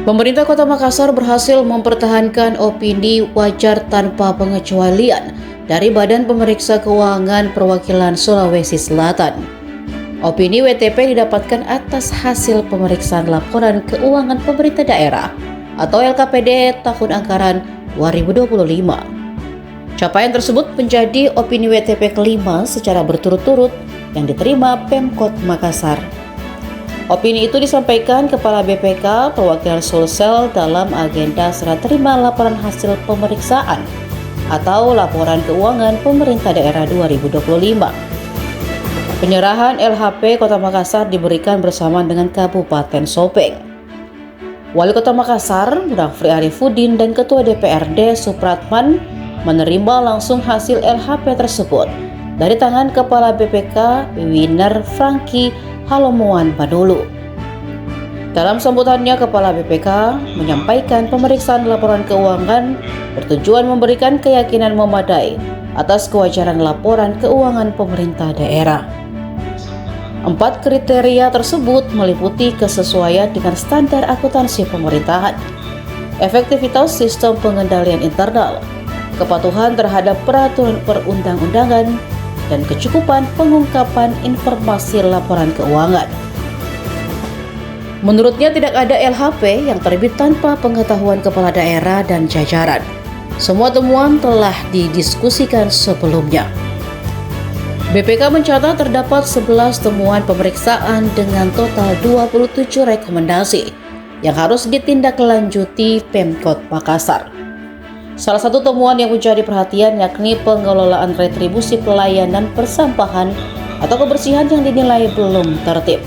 Pemerintah Kota Makassar berhasil mempertahankan opini wajar tanpa pengecualian dari Badan Pemeriksa Keuangan Perwakilan Sulawesi Selatan. Opini WTP didapatkan atas hasil pemeriksaan laporan keuangan pemerintah daerah atau LKPD tahun anggaran 2025. Capaian tersebut menjadi opini WTP kelima secara berturut-turut yang diterima Pemkot Makassar. Opini itu disampaikan Kepala BPK Perwakilan Sulsel dalam agenda serah terima laporan hasil pemeriksaan atau laporan keuangan pemerintah daerah 2025. Penyerahan LHP Kota Makassar diberikan bersamaan dengan Kabupaten Sopeng. Wali Kota Makassar, Munafri Arifudin dan Ketua DPRD Supratman menerima langsung hasil LHP tersebut dari tangan Kepala BPK Winner Franky Halomoan Badulu. Dalam sambutannya, Kepala BPK menyampaikan pemeriksaan laporan keuangan bertujuan memberikan keyakinan memadai atas kewajaran laporan keuangan pemerintah daerah. 4 kriteria tersebut meliputi kesesuaian dengan standar akuntansi pemerintahan, efektivitas sistem pengendalian internal, kepatuhan terhadap peraturan perundang-undangan, dan kecukupan pengungkapan informasi laporan keuangan. Menurutnya tidak ada LHP yang terbit tanpa pengetahuan kepala daerah dan jajaran. Semua temuan telah didiskusikan sebelumnya. BPK mencatat terdapat 11 temuan pemeriksaan dengan total 27 rekomendasi yang harus ditindaklanjuti Pemkot Makassar. Salah satu temuan yang menjadi perhatian yakni pengelolaan retribusi pelayanan persampahan atau kebersihan yang dinilai belum tertib.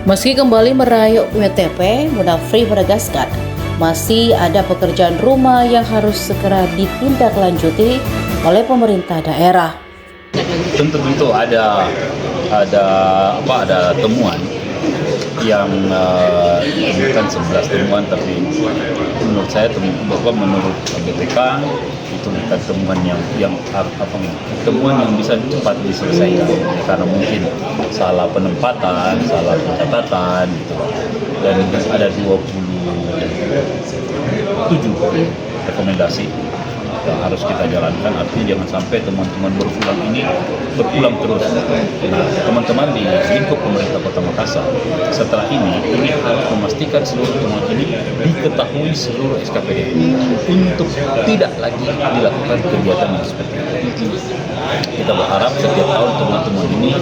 Meski kembali meraih WTP, Munafri menegaskan masih ada pekerjaan rumah yang harus segera ditindaklanjuti oleh pemerintah daerah. Tentu ada temuan yang ditemukan 11 temuan, tapi menurut saya menurut BPK itu bukan temuan temuan yang bisa cepat diselesaikan karena mungkin salah penempatan, salah pencatatan gitu. Dan ada 27 rekomendasi yang harus kita jalankan, artinya jangan sampai teman-teman berulang terus. Nah, teman-teman di lingkup pemerintah Kota Makassar setelah ini harus memastikan seluruh temuan ini diketahui seluruh SKPD untuk tidak lagi dilakukan kegiatan yang seperti itu. Kita berharap setiap tahun teman-teman ini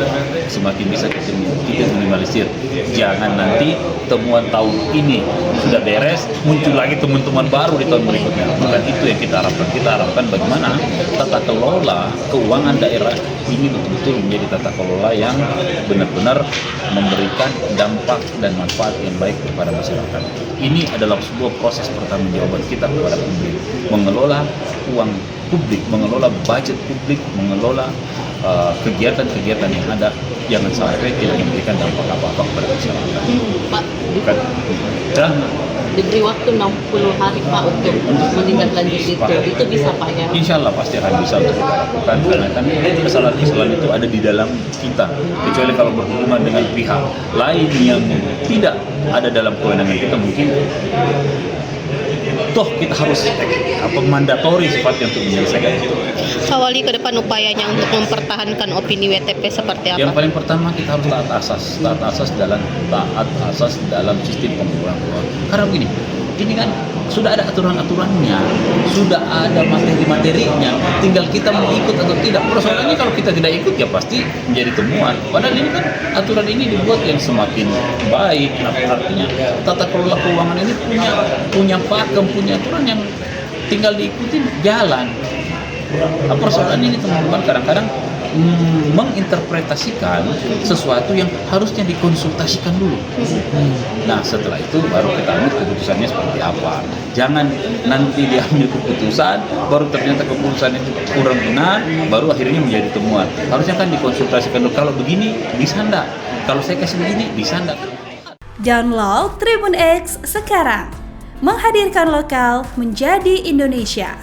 semakin bisa kita minimalisir. Jangan nanti temuan tahun ini sudah beres, muncul lagi teman-teman baru di tahun berikutnya. Bukan itu yang kita harapkan. Kita harapkan bagaimana tata kelola keuangan daerah ini betul-betul menjadi tata kelola yang benar-benar memberikan dampak dan manfaat yang baik kepada masyarakat. Ini adalah sebuah proses pertanggungjawaban kita kepada publik, mengelola uang publik, mengelola budget publik, mengelola kegiatan-kegiatan yang ada, jangan sampai tidak memberikan dampak apa-apa kepada masyarakat. Pak, Bukan. diberi waktu 60 hari Pak untuk menindaklanjuti itu bisa Pak ya? Insya Allah pasti akan bisa untuk kita lakukan, karena kan kesalahan-kesalahan itu ada di dalam kita, kecuali kalau berhubungan dengan pihak lain yang tidak ada dalam kewenangan kita, mungkin toh kita harus mandatori sifatnya untuk menyelesaikan itu. Pak Wali, ke depan upayanya untuk mempertahankan opini WTP seperti apa? Yang paling pertama kita harus taat asas dalam sistem pengumpulan keuangan. Karena begini, ini kan sudah ada aturan-aturannya, sudah ada materi-materinya, tinggal kita mau ikut atau tidak. Persoalannya kalau kita tidak ikut ya pasti menjadi temuan. Padahal ini kan aturan ini dibuat yang semakin baik, artinya tata kelola keuangan ini punya pakem, punya aturan yang tinggal diikuti jalan. Nah, persoalannya ini teman-teman kadang-kadang menginterpretasikan sesuatu yang harusnya dikonsultasikan dulu. Nah, setelah itu baru kita ambil keputusannya seperti apa. Jangan nanti diambil keputusan, baru ternyata keputusan itu kurang benar, baru akhirnya menjadi temuan. Harusnya kan dikonsultasikan dulu. Kalau begini bisa enggak? Kalau saya kasih begini bisa enggak? Download Tribun X sekarang, menghadirkan lokal menjadi Indonesia.